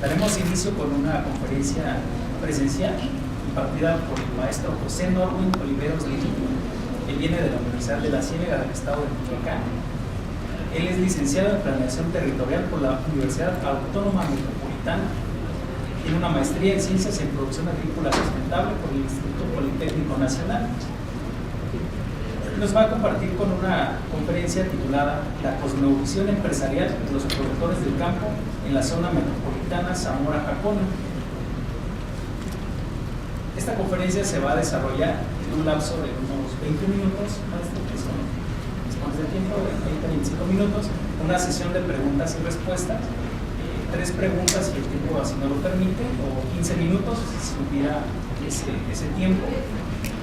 Daremos inicio con una conferencia presencial impartida por el maestro José Norwin Oliveros Lili. Él viene de la Universidad de la Ciénega del Estado de Michoacán. Él es licenciado en Planeación Territorial por la Universidad Autónoma Metropolitana. Tiene una maestría en Ciencias en Producción Agrícola Sustentable por el Instituto Politécnico Nacional. Nos va a compartir con una conferencia titulada La cosmovisión empresarial de los productores del campo en la zona metropolitana Zamora-Jacona. Esta conferencia se va a desarrollar en un lapso de unos 20 minutos, maestro, que son más de tiempo, de 20-25 minutos, una sesión de preguntas y respuestas, 3 preguntas si el tiempo así no lo permite, o 15 minutos si hubiera ese tiempo.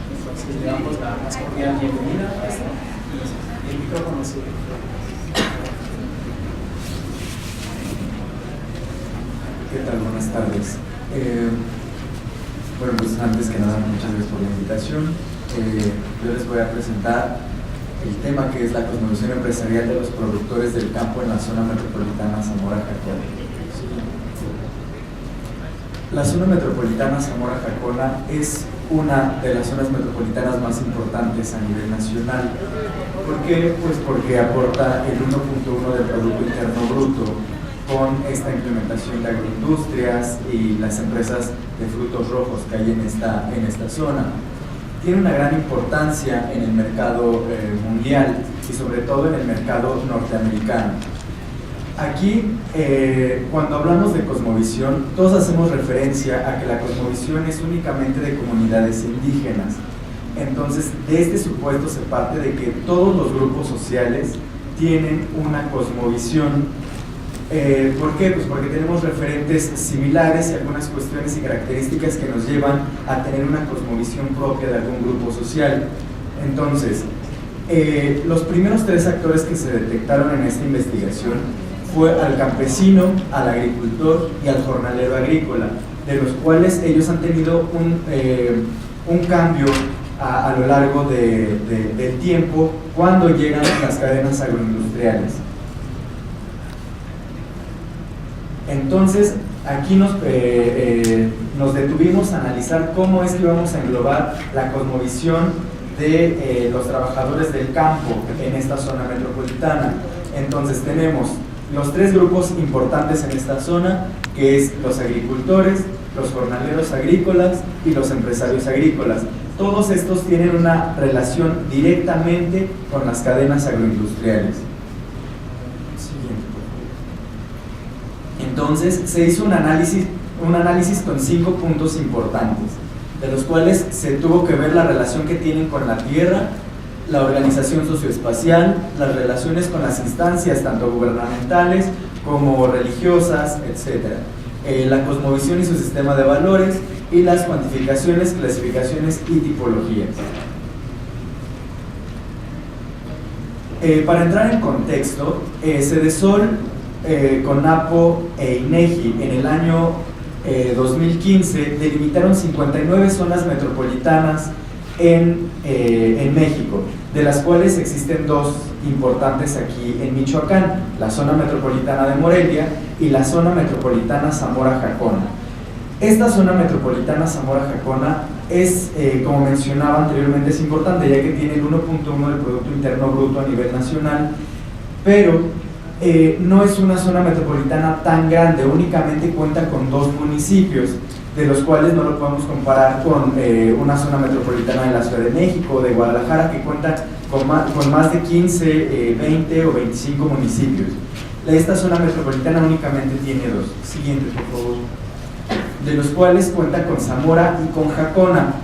Entonces le damos la más cordial bienvenida, maestro, y el micrófono es suyo. ¿Qué tal? Buenas tardes. Bueno, pues antes que nada, muchas gracias por la invitación. Yo les voy a presentar el tema que es la cosmovisión empresarial de los productores del campo en la zona metropolitana Zamora-Jacona. La zona metropolitana Zamora-Jacona es una de las zonas metropolitanas más importantes a nivel nacional. ¿Por qué? Pues porque aporta el 1.1 del Producto Interno Bruto con esta implementación de agroindustrias y las empresas de frutos rojos que hay en esta zona. Tiene una gran importancia en el mercado mundial y sobre todo en el mercado norteamericano. Aquí, cuando hablamos de cosmovisión, todos hacemos referencia a que la cosmovisión es únicamente de comunidades indígenas. Entonces, de este supuesto se parte de que todos los grupos sociales tienen una cosmovisión. ¿Por qué? Pues porque tenemos referentes similares y algunas cuestiones y características que nos llevan a tener una cosmovisión propia de algún grupo social. Entonces, los primeros 3 actores que se detectaron en esta investigación fue al campesino, al agricultor y al jornalero agrícola, de los cuales ellos han tenido un cambio a lo largo del tiempo cuando llegan las cadenas agroindustriales. Entonces, aquí nos detuvimos a analizar cómo es que vamos a englobar la cosmovisión de los trabajadores del campo en esta zona metropolitana. Entonces, tenemos los 3 grupos importantes en esta zona, que es los agricultores, los jornaleros agrícolas y los empresarios agrícolas. Todos estos tienen una relación directamente con las cadenas agroindustriales. Entonces, se hizo un análisis con 5 puntos importantes, de los cuales se tuvo que ver la relación que tienen con la tierra, la organización socioespacial, las relaciones con las instancias tanto gubernamentales como religiosas, etc. La cosmovisión y su sistema de valores y las cuantificaciones, clasificaciones y tipologías. Para entrar en contexto, Cedesol, CONAPO e INEGI en el año 2015 delimitaron 59 zonas metropolitanas en México, de las cuales existen 2 importantes aquí en Michoacán, la zona metropolitana de Morelia y la zona metropolitana Zamora-Jacona. Esta zona metropolitana Zamora-Jacona es, como mencionaba anteriormente, es importante ya que tiene el 1.1 del Producto Interno Bruto a nivel nacional, pero no es una zona metropolitana tan grande, únicamente cuenta con 2 municipios, de los cuales no lo podemos comparar con una zona metropolitana de la Ciudad de México o de Guadalajara, que cuentan con más de 15, 20 o 25 municipios. Esta zona metropolitana únicamente tiene 2. Siguiente, por favor. De los cuales cuenta con Zamora y con Jacona.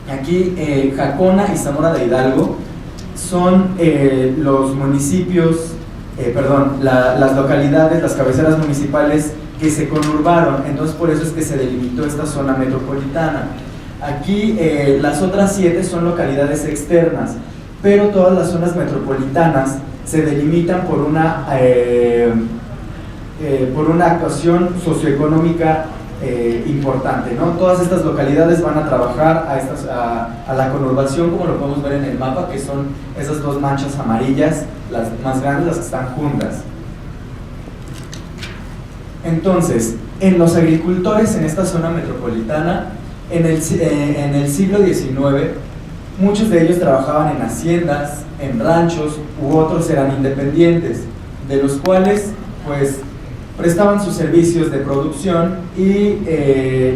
Aquí Jacona y Zamora de Hidalgo son los municipios, las localidades, las cabeceras municipales que se conurbaron, entonces por eso es que se delimitó esta zona metropolitana. Aquí las otras 7 son localidades externas, pero todas las zonas metropolitanas se delimitan por una actuación socioeconómica importante, ¿no? Todas estas localidades van a trabajar a la conurbación, como lo podemos ver en el mapa, que son esas 2 manchas amarillas, las más grandes, las que están juntas. Entonces, en los agricultores en esta zona metropolitana, en el siglo XIX, muchos de ellos trabajaban en haciendas, en ranchos, u otros eran independientes, de los cuales, pues, prestaban sus servicios de producción y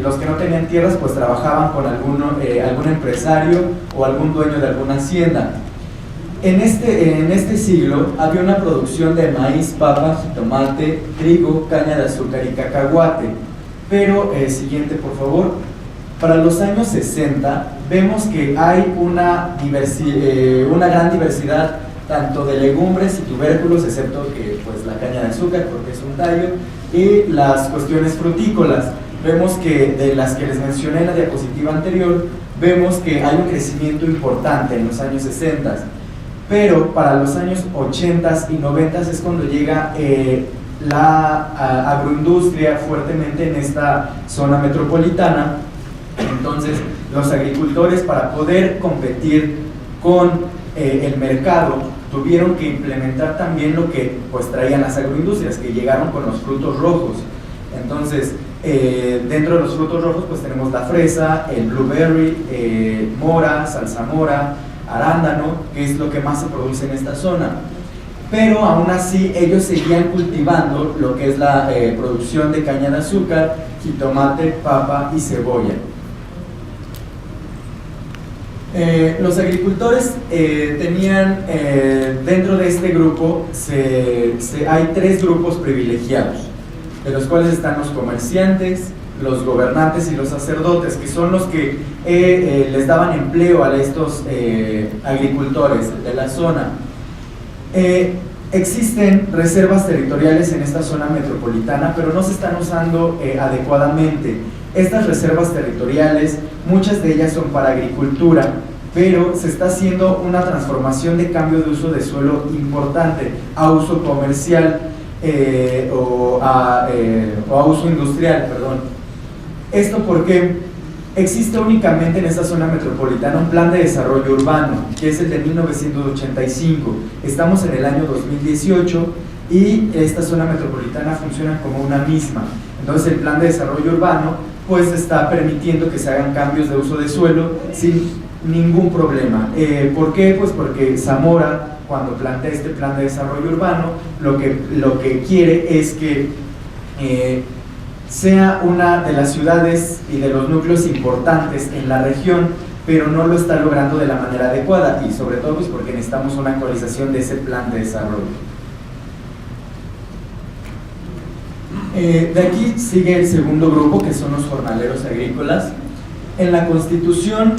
los que no tenían tierras, pues, trabajaban con algún empresario o algún dueño de alguna hacienda. En este siglo había una producción de maíz, papa, jitomate, trigo, caña de azúcar y cacahuate. Pero, siguiente por favor, para los años 60 vemos que hay una gran diversidad tanto de legumbres y tubérculos, excepto que pues la caña de azúcar porque es un tallo, y las cuestiones frutícolas. Vemos que de las que les mencioné en la diapositiva anterior, vemos que hay un crecimiento importante en los años 60. Pero para los años 80 y 90 es cuando llega la agroindustria fuertemente en esta zona metropolitana. Entonces los agricultores, para poder competir con el mercado, tuvieron que implementar también lo que pues traían las agroindustrias, que llegaron con los frutos rojos. Entonces dentro de los frutos rojos pues tenemos la fresa, el blueberry, mora, zarzamora, arándano, que es lo que más se produce en esta zona. Pero aún así ellos seguían cultivando lo que es la producción de caña de azúcar, jitomate, papa y cebolla. Los agricultores tenían, dentro de este grupo, hay tres grupos privilegiados, de los cuales están los comerciantes, los gobernantes y los sacerdotes, que son los que les daban empleo a estos agricultores de la zona. Existen reservas territoriales en esta zona metropolitana, pero no se están usando adecuadamente. Estas reservas territoriales, muchas de ellas son para agricultura, pero se está haciendo una transformación de cambio de uso de suelo importante a uso comercial o a uso industrial, perdón. Esto porque existe únicamente en esta zona metropolitana un plan de desarrollo urbano, que es el de 1985. Estamos en el año 2018 y esta zona metropolitana funciona como una misma. Entonces el plan de desarrollo urbano pues está permitiendo que se hagan cambios de uso de suelo sin ningún problema. ¿Por qué? Pues porque Zamora, cuando plantea este plan de desarrollo urbano, lo que quiere es que sea una de las ciudades y de los núcleos importantes en la región, pero no lo está logrando de la manera adecuada, y sobre todo pues porque necesitamos una actualización de ese plan de desarrollo. De aquí sigue el segundo grupo, que son los jornaleros agrícolas. En la Constitución,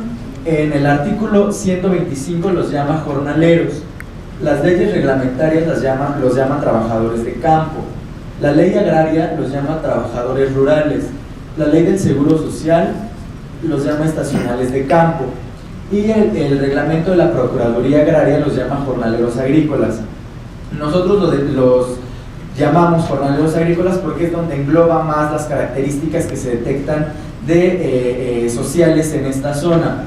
en el artículo 125 los llama jornaleros, las leyes reglamentarias los llaman trabajadores de campo, la ley agraria los llama trabajadores rurales, la ley del seguro social los llama estacionales de campo, y el reglamento de la Procuraduría Agraria los llama jornaleros agrícolas. Nosotros los llamamos jornaleros agrícolas porque es donde engloba más las características que se detectan de sociales en esta zona.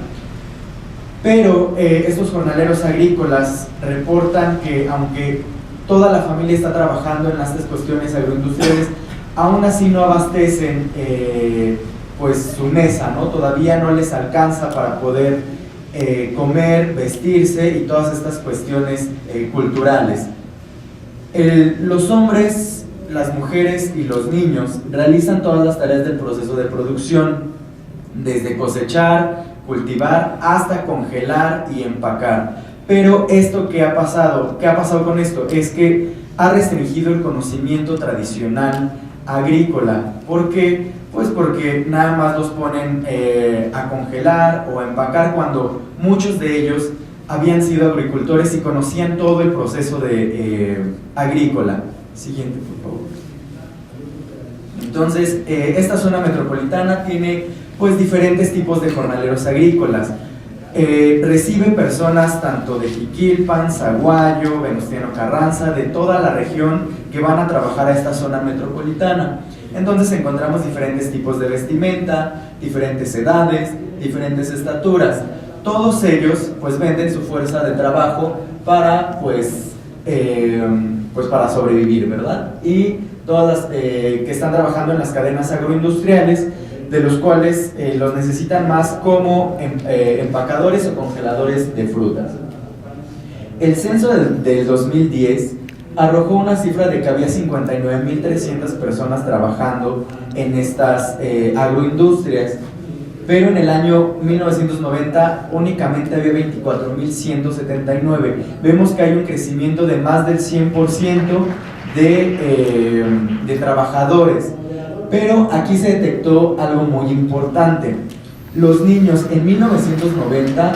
Pero estos jornaleros agrícolas reportan que aunque toda la familia está trabajando en estas cuestiones agroindustriales, aún así no abastecen pues su mesa, ¿no? Todavía no les alcanza para poder comer, vestirse y todas estas cuestiones culturales. Los hombres, las mujeres y los niños realizan todas las tareas del proceso de producción, desde cosechar, cultivar, hasta congelar y empacar. Pero esto ¿qué ha pasado? ¿Qué ha pasado con esto? Es que ha restringido el conocimiento tradicional agrícola. ¿Por qué? Pues porque nada más los ponen a congelar o a empacar, cuando muchos de ellos habían sido agricultores y conocían todo el proceso agrícola. Siguiente, por favor. Entonces, esta zona metropolitana tiene pues diferentes tipos de jornaleros agrícolas. Recibe personas tanto de Jiquilpan, Zaguayo, Venustiano Carranza, de toda la región, que van a trabajar a esta zona metropolitana. Entonces encontramos diferentes tipos de vestimenta, diferentes edades, diferentes estaturas. Todos ellos pues venden su fuerza de trabajo para pues pues para sobrevivir, ¿verdad? Y todas las que están trabajando en las cadenas agroindustriales, de los cuales los necesitan más como empacadores o congeladores de frutas. El censo del 2010 arrojó una cifra de que había 59.300 personas trabajando en estas agroindustrias, pero en el año 1990 únicamente había 24.179. Vemos que hay un crecimiento de más del 100% de trabajadores. Pero aquí se detectó algo muy importante. Los niños en 1990,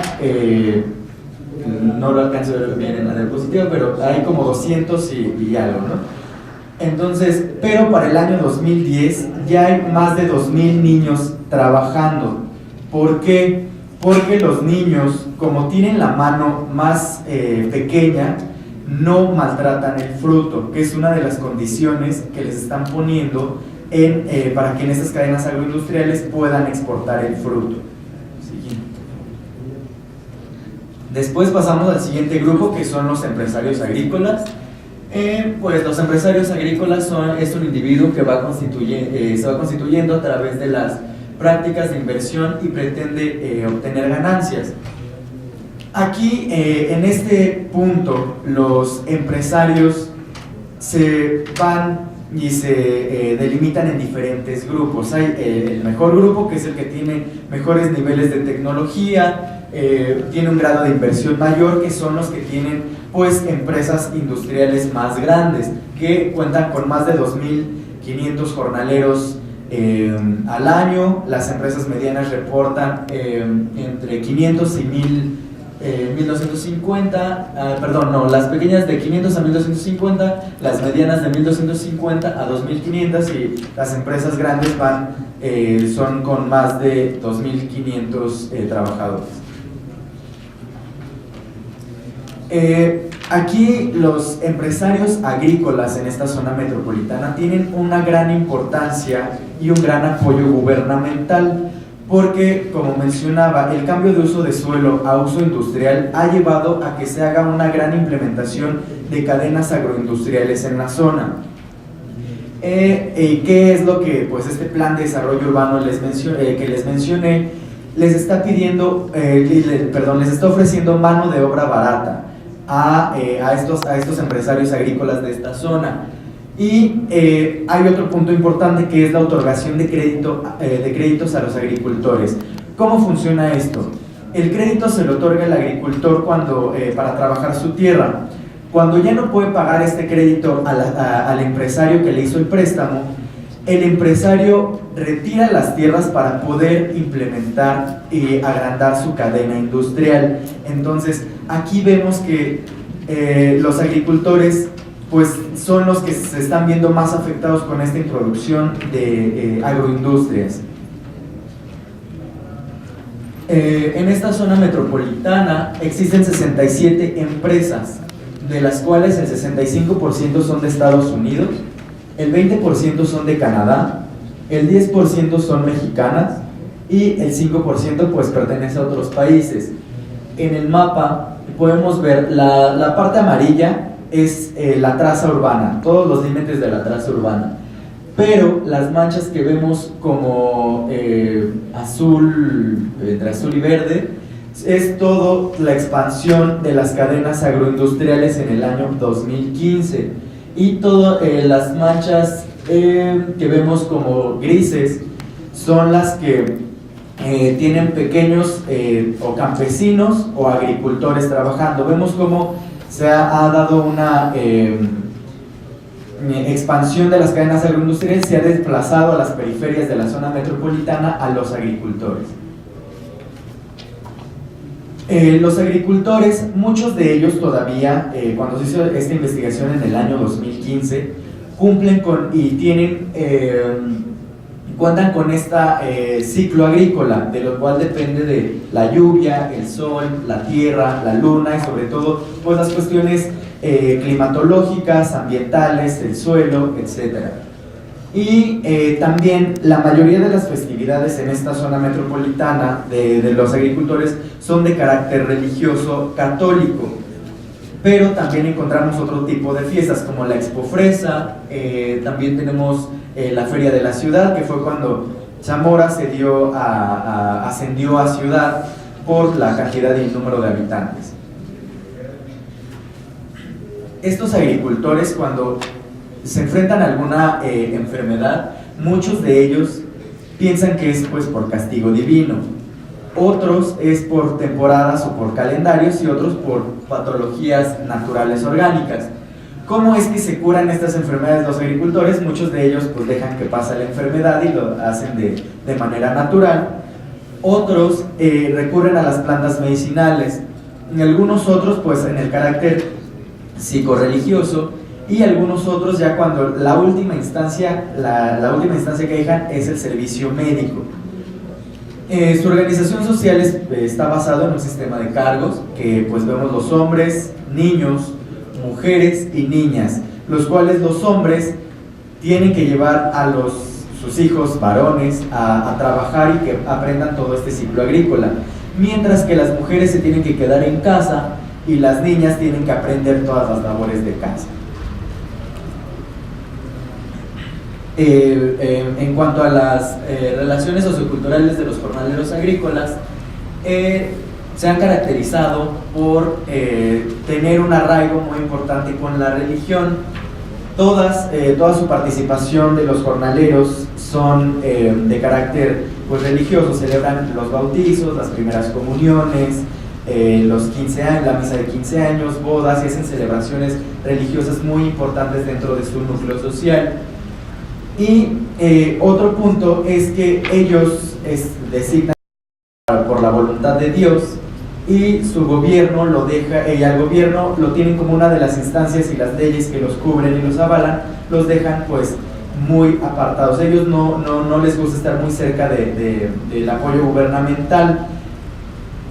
no lo alcanzo a ver bien en la diapositiva, pero hay como 200 y algo, ¿no? Entonces, pero para el año 2010 ya hay más de 2.000 niños trabajando. ¿Por qué? Porque los niños, como tienen la mano más pequeña, no maltratan el fruto, que es una de las condiciones que les están poniendo para que en estas cadenas agroindustriales puedan exportar el fruto. Siguiente. Después pasamos al siguiente grupo, que son los empresarios agrícolas. Pues los empresarios agrícolas es un individuo que se va constituyendo a través de las prácticas de inversión y pretende obtener ganancias. Aquí, en este punto, los empresarios se van y se delimitan en diferentes grupos. Hay el mejor grupo, que es el que tiene mejores niveles de tecnología, tiene un grado de inversión mayor, que son los que tienen pues empresas industriales más grandes, que cuentan con más de 2.500 jornaleros al año. Las empresas medianas reportan entre 500 y 1.250, las pequeñas de 500 a 1.250, las medianas de 1.250 a 2.500 y las empresas grandes son con más de 2.500 trabajadores. Aquí los empresarios agrícolas en esta zona metropolitana tienen una gran importancia y un gran apoyo gubernamental, porque, como mencionaba, el cambio de uso de suelo a uso industrial ha llevado a que se haga una gran implementación de cadenas agroindustriales en la zona. ¿Qué es lo que pues, este plan de desarrollo urbano que les mencioné? Les está pidiendo, les está ofreciendo mano de obra barata a estos empresarios agrícolas de esta zona. Y hay otro punto importante, que es la otorgación de créditos a los agricultores. ¿Cómo funciona esto? El crédito se lo otorga el agricultor para trabajar su tierra. Cuando ya no puede pagar este crédito al empresario que le hizo el préstamo, el empresario retira las tierras para poder implementar y agrandar su cadena industrial. Entonces, aquí vemos que los agricultores pues son los que se están viendo más afectados con esta introducción de agroindustrias. En esta zona metropolitana existen 67 empresas, de las cuales el 65% son de Estados Unidos, el 20% son de Canadá, el 10% son mexicanas y el 5% pues pertenece a otros países. En el mapa podemos ver la parte amarilla es la traza urbana, todos los límites de la traza urbana, pero las manchas que vemos como azul, entre azul y verde, es todo la expansión de las cadenas agroindustriales en el año 2015, y todas las manchas que vemos como grises son las que tienen pequeños o campesinos o agricultores trabajando. Vemos cómo se ha dado una expansión de las cadenas agroindustriales, se ha desplazado a las periferias de la zona metropolitana a los agricultores. Los agricultores, muchos de ellos todavía, cuando se hizo esta investigación en el año 2015, cumplen cuentan con este ciclo agrícola, de lo cual depende de la lluvia, el sol, la tierra, la luna y sobre todo pues, las cuestiones climatológicas, ambientales, el suelo, etc. Y también la mayoría de las festividades en esta zona metropolitana de los agricultores son de carácter religioso católico. pero también encontramos otro tipo de fiestas como la Expo Fresa, también tenemos la Feria de la Ciudad, que fue cuando Zamora ascendió a ciudad por la cantidad y el número de habitantes. Estos agricultores, cuando se enfrentan a alguna enfermedad, muchos de ellos piensan que es pues por castigo divino, otros es por temporadas o por calendarios y otros por patologías naturales orgánicas. ¿Cómo es que se curan estas enfermedades los agricultores? Muchos de ellos pues dejan que pase la enfermedad y lo hacen de manera natural. Otros recurren a las plantas medicinales, y algunos otros pues en el carácter psicorreligioso, y algunos otros ya cuando la última instancia que dejan es el servicio médico. Su organización social está basada en un sistema de cargos que pues vemos los hombres, niños, mujeres y niñas, los cuales los hombres tienen que llevar a sus hijos varones a trabajar y que aprendan todo este ciclo agrícola, mientras que las mujeres se tienen que quedar en casa y las niñas tienen que aprender todas las labores de casa. En cuanto a las relaciones socioculturales de los jornaleros agrícolas, se han caracterizado por tener un arraigo muy importante con la religión. Toda su participación de los jornaleros son de carácter pues, religioso, celebran los bautizos, las primeras comuniones, los 15 años, la misa de 15 años, bodas, y hacen celebraciones religiosas muy importantes dentro de su núcleo social. Y otro punto es que ellos designan por la voluntad de Dios y su gobierno lo deja, y al gobierno lo tienen como una de las instancias y las leyes que los cubren y los avalan, los dejan pues muy apartados. Ellos no les gusta estar muy cerca del apoyo gubernamental,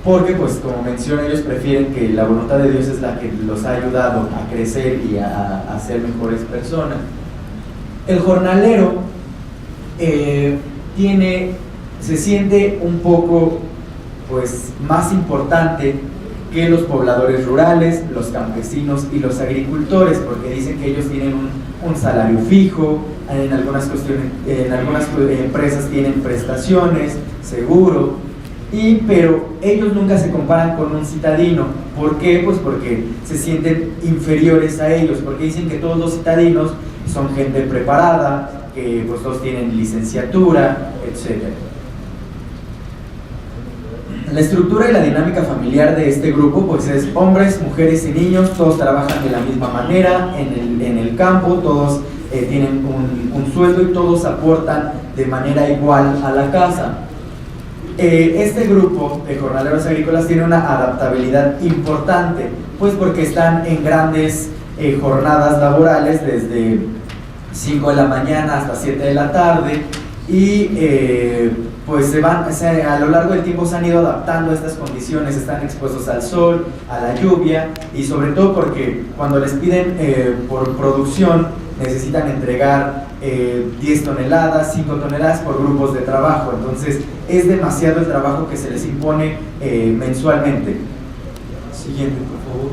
porque pues como mencioné, ellos prefieren que la voluntad de Dios es la que los ha ayudado a crecer y a ser mejores personas. El jornalero se siente un poco pues, más importante que los pobladores rurales, los campesinos y los agricultores, porque dicen que ellos tienen un salario fijo, en algunas empresas tienen prestaciones, seguro, pero ellos nunca se comparan con un citadino. ¿Por qué? Pues porque se sienten inferiores a ellos, porque dicen que todos los citadinos son gente preparada, que pues todos tienen licenciatura, etc. La estructura y la dinámica familiar de este grupo pues es hombres, mujeres y niños, todos trabajan de la misma manera en el campo, todos tienen un sueldo y todos aportan de manera igual a la casa. Este grupo de jornaleros agrícolas tiene una adaptabilidad importante, pues porque están en grandes jornadas laborales desde 5 de la mañana hasta 7 de la tarde y pues a lo largo del tiempo se han ido adaptando a estas condiciones, están expuestos al sol, a la lluvia y sobre todo porque cuando les piden por producción necesitan entregar 10 toneladas, 5 toneladas por grupos de trabajo, entonces es demasiado el trabajo que se les impone mensualmente. Siguiente, por favor.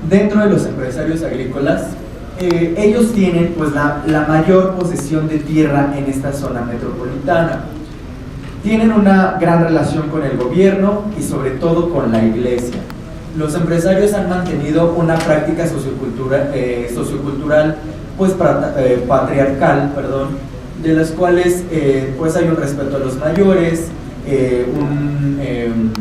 Dentro de los empresarios agrícolas, ellos tienen pues la mayor posesión de tierra en esta zona metropolitana. Tienen una gran relación con el gobierno y sobre todo con la iglesia. Los empresarios han mantenido una práctica sociocultural pues patriarcal, de las cuales pues hay un respeto a los mayores, un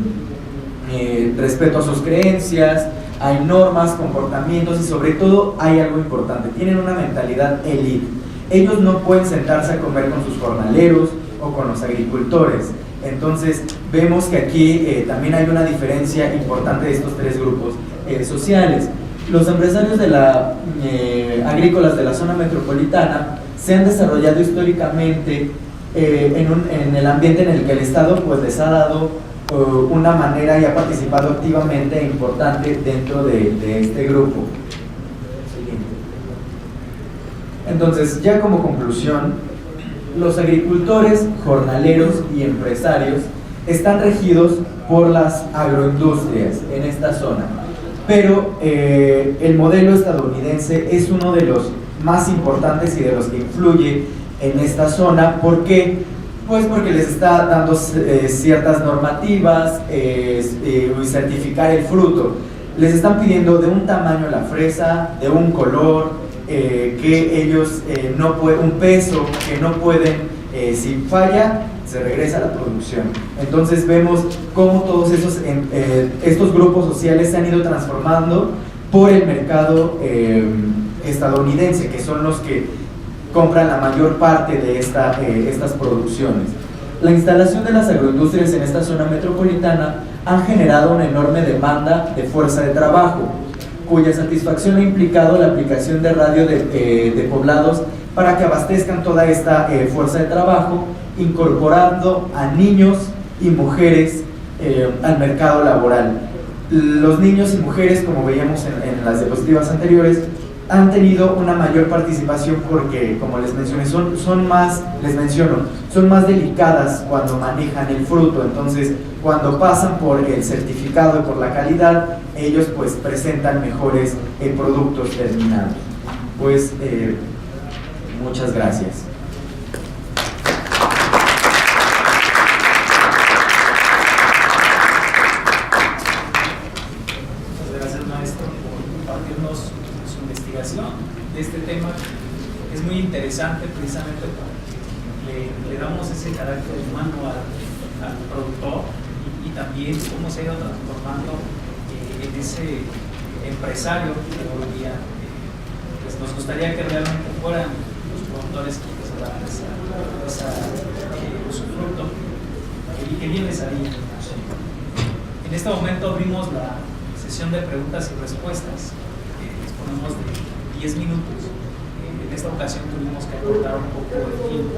respeto a sus creencias, hay normas, comportamientos y sobre todo hay algo importante, tienen una mentalidad élite. Ellos no pueden sentarse a comer con sus jornaleros o con los agricultores. Entonces vemos que aquí también hay una diferencia importante de estos tres grupos sociales. Los empresarios agrícolas de la zona metropolitana se han desarrollado históricamente en el ambiente en el que el Estado pues, les ha dado una manera y ha participado activamente e importante dentro de este grupo. Entonces, ya como conclusión, los agricultores, jornaleros y empresarios están regidos por las agroindustrias en esta zona. pero el modelo estadounidense es uno de los más importantes y de los que influye en esta zona. ¿Por qué? Pues porque les está dando ciertas normativas y certificar el fruto. Les están pidiendo de un tamaño la fresa, de un color, que ellos no pueden, un peso que no pueden, si falla, se regresa a la producción. Entonces vemos cómo todos estos grupos sociales se han ido transformando por el mercado estadounidense, que son los que compran la mayor parte de estas producciones. La instalación de las agroindustrias en esta zona metropolitana han generado una enorme demanda de fuerza de trabajo, cuya satisfacción ha implicado la aplicación de radio de poblados para que abastezcan toda esta fuerza de trabajo, incorporando a niños y mujeres al mercado laboral. Los niños y mujeres, como veíamos en las diapositivas anteriores, han tenido una mayor participación porque, como les mencioné, son más delicadas cuando manejan el fruto. Entonces, cuando pasan por el certificado y por la calidad, ellos pues presentan mejores productos terminados. Pues muchas gracias. De este tema es muy interesante precisamente porque le damos ese carácter humano al productor y también cómo se ha ido transformando en ese empresario que hoy día pues nos gustaría que realmente fueran los productores quienes se dan esa usufructo y que bien les haría. En este momento abrimos la sesión de preguntas y respuestas. Disponemos de 10 minutos. En esta ocasión tuvimos que acortar un poco el tiempo,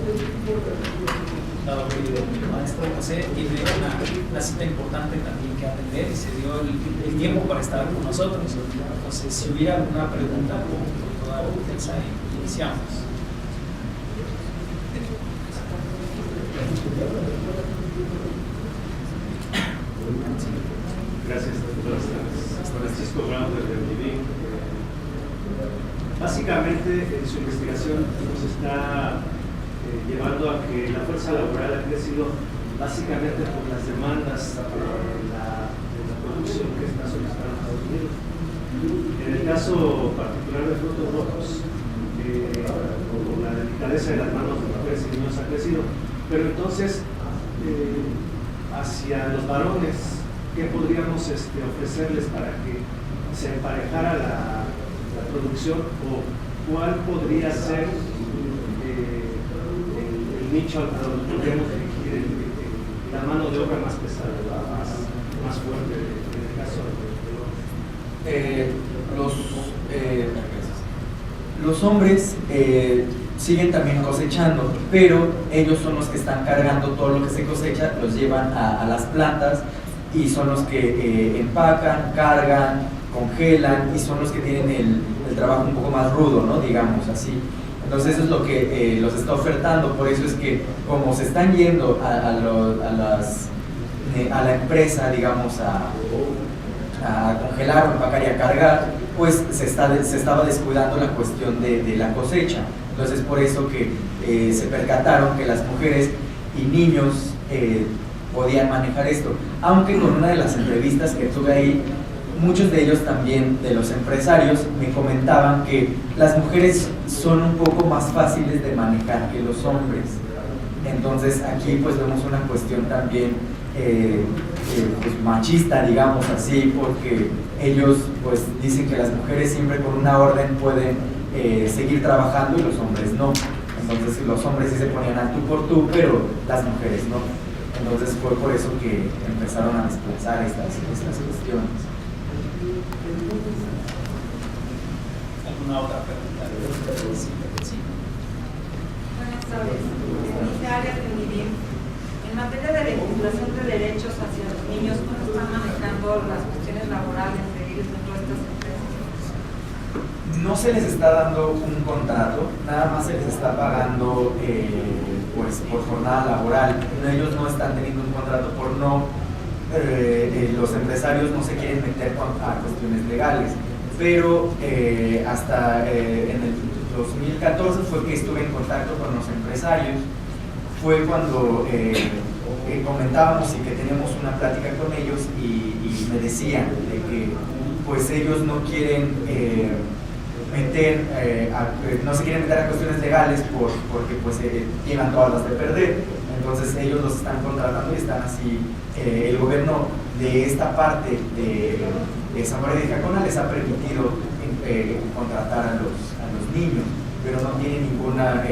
dado que el maestro José tiene una cita importante también que atender y se dio el tiempo para estar con nosotros. Entonces, si hubiera alguna pregunta, con toda confianza iniciamos. Gracias, doctor Francisco Brown desde Univín. Básicamente, su investigación nos está llevando a que la fuerza laboral ha crecido básicamente por las demandas de la producción que está solicitando Estados Unidos. En el caso particular de frutos rojos, la delicadeza de las manos de mujeres y niños ha crecido, pero entonces, hacia los varones, ¿qué podríamos ofrecerles para que se emparejara la producción, o cuál podría ser el nicho al que podríamos dirigir la mano de obra más pesada, más fuerte en el caso de los hombres siguen también cosechando, pero ellos son los que están cargando todo lo que se cosecha, los llevan a las plantas y son los que empacan, cargan, congelan y son los que tienen el trabajo un poco más rudo, ¿no? Digamos así. Entonces eso es lo que los está ofertando. Por eso es que como se están yendo a la empresa, digamos, a congelar o empacar y a cargar, pues se estaba descuidando la cuestión de la cosecha. Entonces por eso que se percataron que las mujeres y niños podían manejar esto. Aunque con una de las entrevistas que tuve ahí, muchos de ellos también, de los empresarios, me comentaban que las mujeres son un poco más fáciles de manejar que los hombres. Entonces aquí pues vemos una cuestión también pues, machista, digamos así, porque ellos pues dicen que las mujeres siempre con una orden pueden seguir trabajando y los hombres no. Entonces los hombres sí se ponían al tú por tú, pero las mujeres no. Entonces fue por eso que empezaron a desplazar estas cuestiones. ¿Alguna otra pregunta? Sí. Buenas tardes. En área de Univín, en materia de legislación de derechos hacia los niños, ¿cómo están manejando las cuestiones laborales de ellos dentro de estas empresas? No se les está dando un contrato, nada más se les está pagando pues por jornada laboral. Ellos no están teniendo un contrato por no los empresarios no se quieren meter a cuestiones legales, pero hasta en el 2014 fue que estuve en contacto con los empresarios, fue cuando comentábamos y que teníamos una plática con ellos y me decían de que pues ellos no quieren no se quieren meter a cuestiones legales porque pues llevan todas las de perder. Entonces ellos los están contratando y están así, el gobierno de esta parte de Zamora y de Jacona les ha permitido contratar a los niños, pero no tienen ninguna,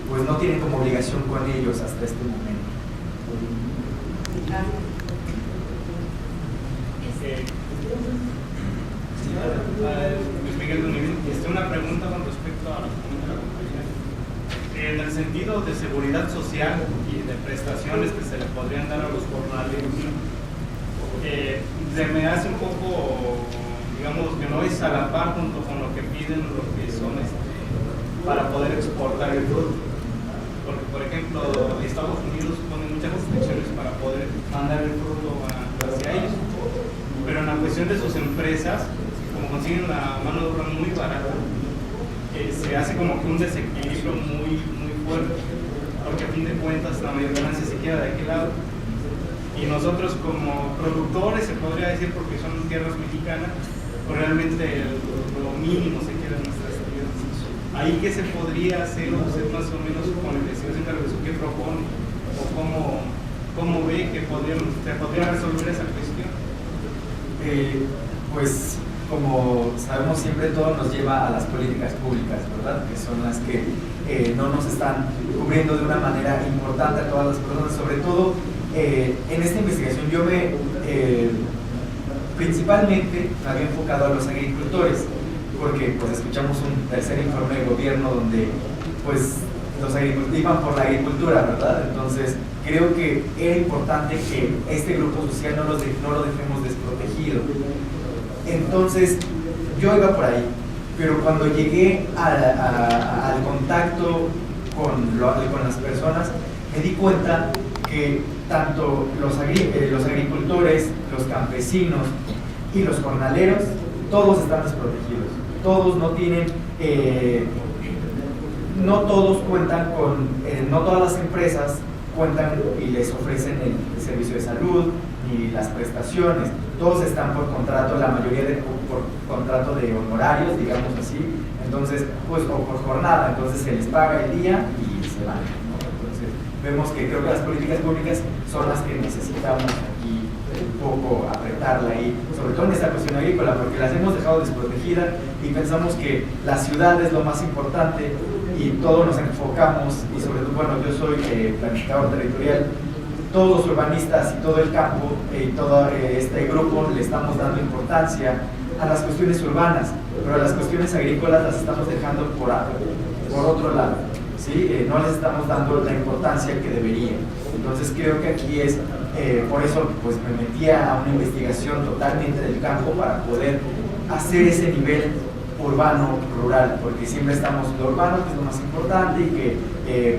pues no tienen como obligación con ellos hasta este momento. Luis Miguel Dunivin, una pregunta con respecto a la compañía. En el sentido de seguridad social y de prestaciones que se le podrían dar a los jornaleros, se me hace un poco, digamos, que no es a la par junto con lo que piden lo que son para poder exportar el fruto. Porque, por ejemplo, Estados Unidos pone muchas restricciones para poder mandar el fruto hacia ellos, pero en la cuestión de sus empresas, como consiguen la mano de obra muy barata, se hace como que un desequilibrio muy fuerte, porque a fin de cuentas la mayor ganancia se queda de aquel lado. Y nosotros como productores, se podría decir, porque son tierras mexicanas, pues realmente lo mínimo se queda en nuestras tierras. Ahí qué se podría hacer, o hacer más o menos con la investigación de eso, qué propone, o cómo ve que se podría resolver esa cuestión. Pues como sabemos, siempre todo nos lleva a las políticas públicas, ¿verdad? Que son las que no nos están cubriendo de una manera importante a todas las personas. Sobre todo en esta investigación yo principalmente me había enfocado a los agricultores, porque pues escuchamos un tercer informe de gobierno donde pues los agricultores iban por la agricultura, ¿verdad? Entonces creo que era importante que este grupo social no lo dejemos desprotegido. Entonces yo iba por ahí, pero cuando llegué al contacto con las personas, me di cuenta que tanto los agricultores, los campesinos y los jornaleros, todos están desprotegidos. Todos no tienen, no todos cuentan con, no todas las empresas cuentan y les ofrecen el servicio de salud ni las prestaciones. Todos están por contrato, la mayoría por contrato de honorarios, digamos así, entonces, pues, o por jornada, entonces se les paga el día y se van, ¿no? Entonces, vemos que creo que las políticas públicas son las que necesitamos aquí un poco apretarla ahí, sobre todo en esta cuestión agrícola, porque las hemos dejado desprotegidas y pensamos que la ciudad es lo más importante y todos nos enfocamos, y sobre todo, bueno, yo soy planificador territorial, todos los urbanistas y todo el campo y todo este grupo le estamos dando importancia a las cuestiones urbanas, pero a las cuestiones agrícolas las estamos dejando por otro lado, ¿sí? No les estamos dando la importancia que debería. Entonces creo que aquí es, por eso pues me metí a una investigación totalmente del campo para poder hacer ese nivel urbano-rural, porque siempre estamos en lo urbano, que es lo más importante, y que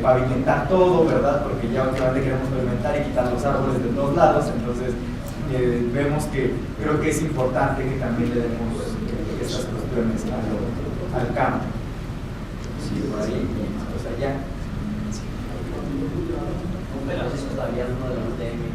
pavimentar todo, ¿verdad? Porque ya últimamente queremos pavimentar y quitar los árboles de todos lados, entonces vemos que creo que es importante que también le demos estas cuestiones al campo. Sí, por ahí, pues allá. Francisco Davián, uno de los DM.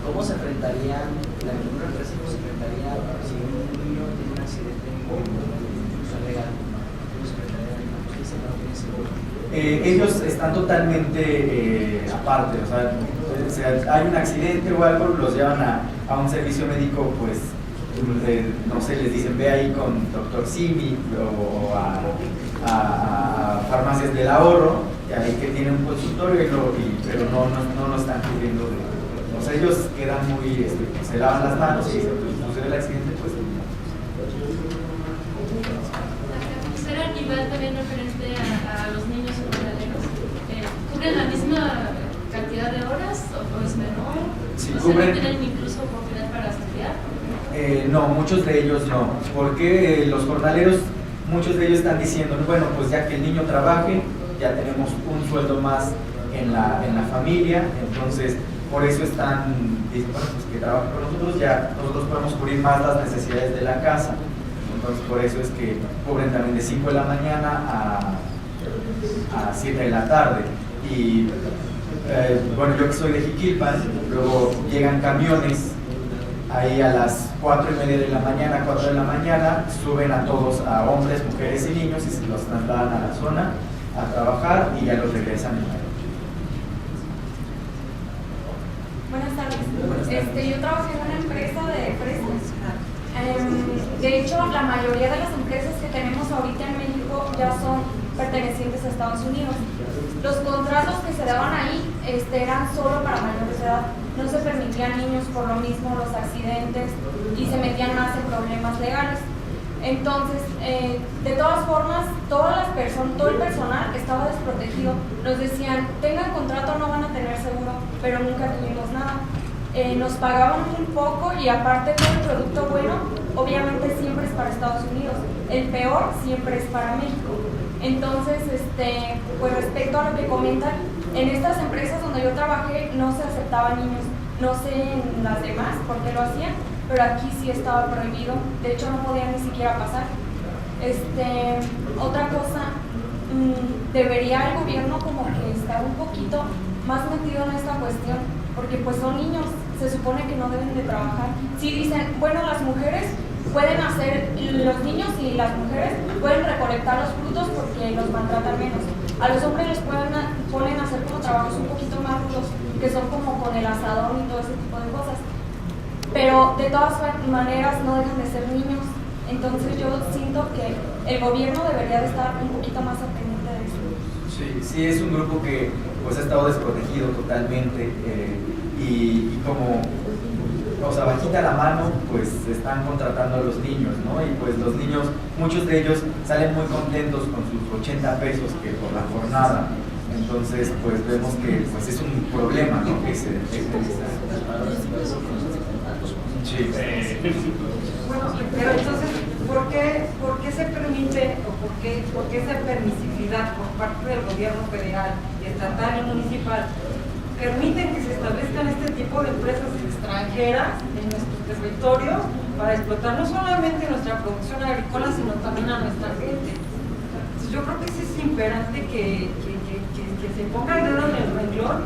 ¿Cómo se enfrentarían, la agricultura empresa se enfrentaría si un niño tiene un accidente en institución legal? ¿Cómo se enfrentarían a la justicia? ¿No tiene seguro? Ellos están totalmente aparte, o sea, hay un accidente o algo, los llevan a un servicio médico, pues, no sé, les dicen ve ahí con doctor Simi o a farmacias del ahorro, y ahí que tienen un consultorio, pero no están cubriendo o sea, ellos quedan muy, se lavan las manos y si sucede el accidente, pues. ¿Será a nivel también referente a los niños jornaleros? ¿Cubren la misma cantidad de horas o es menor? Sí, ¿O cubren. ¿No tienen incluso oportunidad para estudiar? No, muchos de ellos no, porque los jornaleros, muchos de ellos están diciendo, bueno, pues ya que el niño trabaje, ya tenemos un sueldo más en la familia, entonces por eso dicen, bueno, pues que trabajen con nosotros, ya nosotros podemos cubrir más las necesidades de la casa. Entonces por eso es que cubren también de 5 de la mañana a 7 de la tarde. Y bueno, yo que soy de Jiquilpan, luego llegan camiones ahí a las 4:30 de la mañana, 4 de la mañana, suben a todos, a hombres, mujeres y niños, y se los trasladan a la zona a trabajar y ya los regresan en la noche. Buenas tardes. Yo trabajé en una empresa de fresas. De hecho, la mayoría de las empresas que tenemos ahorita en México ya son pertenecientes a Estados Unidos. Los contratos que se daban ahí eran solo para mayores de edad. No se permitían niños por lo mismo, los accidentes, y se metían más en problemas legales. Entonces, de todas formas, todo el personal estaba desprotegido. Nos decían, tengan contrato, no van a tener seguro, pero nunca tuvimos nada. Nos pagaban muy poco y aparte todo el producto bueno, obviamente siempre es para Estados Unidos. El peor siempre es para México. Entonces, pues respecto a lo que comentan, en estas empresas donde yo trabajé no se aceptaban niños. No sé en las demás por qué lo hacían, pero aquí sí estaba prohibido. De hecho, no podían ni siquiera pasar. Otra cosa, debería el gobierno como que estar un poquito más metido en esta cuestión, porque pues son niños, se supone que no deben de trabajar. Si dicen, bueno, las mujeres pueden hacer, los niños y las mujeres pueden recolectar los frutos porque los maltratan menos. A los hombres les ponen a hacer como trabajos un poquito más rudos, que son como con el asadón y todo ese tipo de cosas. Pero de todas maneras no dejan de ser niños. Entonces yo siento que el gobierno debería de estar un poquito más al pendiente de eso. Sí, es un grupo que pues ha estado desprotegido totalmente y como, o sea, bajita la mano, pues están contratando a los niños, ¿no? Y pues los niños, muchos de ellos salen muy contentos con sus 80 pesos que por la jornada. Entonces, pues vemos que pues es un problema, ¿no? Que se detecte en esta. Sí. Bueno, pero entonces, ¿por qué se permite o por qué esa permisividad por parte del gobierno federal, estatal y municipal permiten que se establezcan este tipo de empresas extranjeras en nuestros territorios para explotar no solamente nuestra producción agrícola, sino también a nuestra gente? Entonces, yo creo que sí es imperante que se ponga el dedo en el renglón,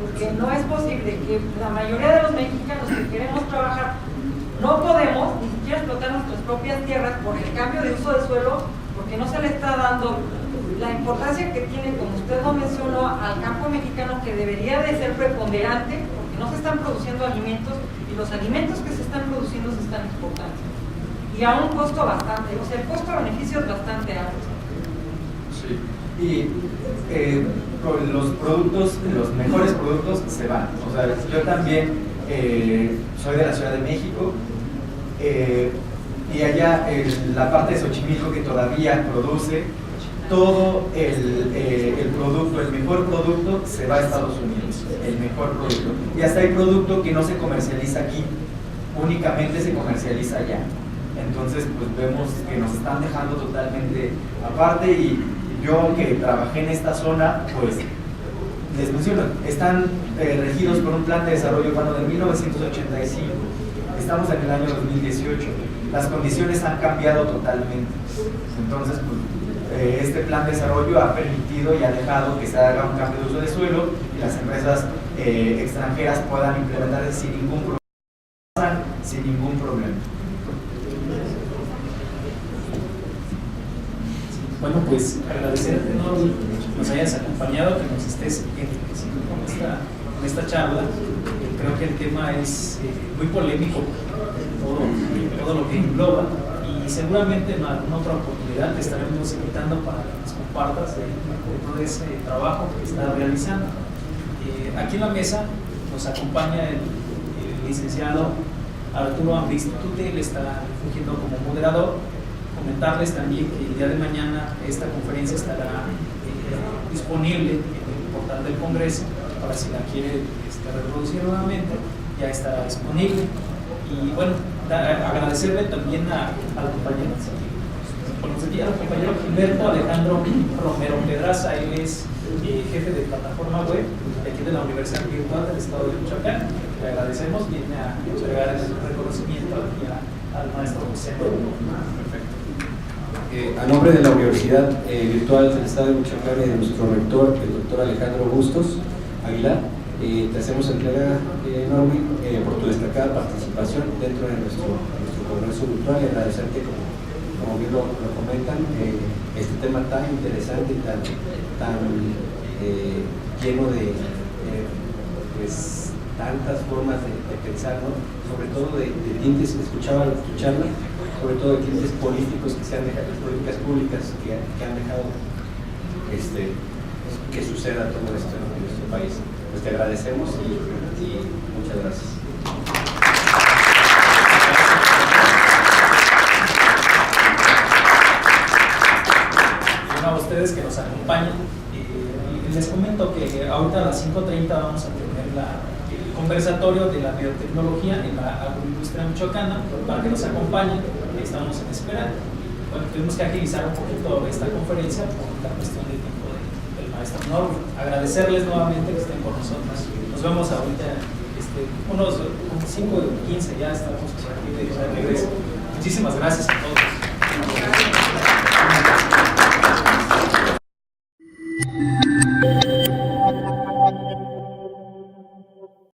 porque no es posible que la mayoría de los mexicanos que queremos trabajar no podemos ni siquiera explotar nuestras propias tierras por el cambio de uso de suelo, porque no se le está dando la importancia que tiene, como usted lo mencionó, al campo mexicano, que debería de ser preponderante, porque no se están produciendo alimentos y los alimentos que se están produciendo se están exportando. Y a un costo bastante, o sea, el costo-beneficio es bastante alto. Sí. Y con los productos, los mejores productos se van. O sea, yo también soy de la Ciudad de México y allá la parte de Xochimilco que todavía produce todo el producto, el mejor producto se va a Estados Unidos, el mejor producto. Y hasta hay producto que no se comercializa aquí, únicamente se comercializa allá. Entonces, pues vemos que nos están dejando totalmente aparte y yo que trabajé en esta zona, pues les menciono, están regidos por un plan de desarrollo urbano de 1985. Estamos en el año 2018. Las condiciones han cambiado totalmente. Entonces, pues, este plan de desarrollo ha permitido y ha dejado que se haga un cambio de uso de suelo y las empresas extranjeras puedan implementarse sin ningún problema. Bueno, pues agradecerte, ¿no?, que nos hayas acompañado, que nos estés enriqueciendo con esta charla. Creo que el tema es muy polémico, todo lo que engloba, y seguramente en alguna otra oportunidad te estaremos invitando para que nos compartas de todo ese trabajo que estás realizando. Aquí en la mesa nos acompaña el licenciado Arturo Ambrís-Tutute, él está fungiendo como moderador. Comentarles también que el día de mañana esta conferencia estará disponible en el portal del Congreso, para si la quiere reproducir nuevamente, ya estará disponible. Y bueno, agradecerle también a la compañera. con nos guía el compañero Gilberto Alejandro Romero Pedraza. Él es jefe de plataforma web aquí de la Universidad Virtual del Estado de Michoacán. Le agradecemos, viene a entregar el reconocimiento aquí al maestro José. Perfecto. A nombre de la Universidad Virtual del Estado de Michoacán y de nuestro rector, el doctor Alejandro Bustos Aguilar, te hacemos entrega, Norwin, por tu destacada participación dentro de nuestro congreso virtual, y agradecerte, como bien lo comentan, este tema tan interesante y tan lleno de pues, tantas formas de pensar, ¿no? Sobre todo de tintes, escuchaba tu charla, sobre todo de tintes políticos que se han dejado, políticas públicas que han dejado que suceda todo esto en nuestro país. Pues te agradecemos y muchas gracias. A ustedes que nos acompañan, les comento que ahorita a las 5:30 vamos a tener el conversatorio de la biotecnología en la agroindustria michoacana para que nos acompañen. Estamos en espera. Bueno, tuvimos que agilizar un poquito esta conferencia por la cuestión del tiempo del maestro Norwin. Agradecerles nuevamente que estén con nosotros. Nos vemos ahorita unos 5:15, ya estamos por aquí de regreso. Muchísimas gracias a todos.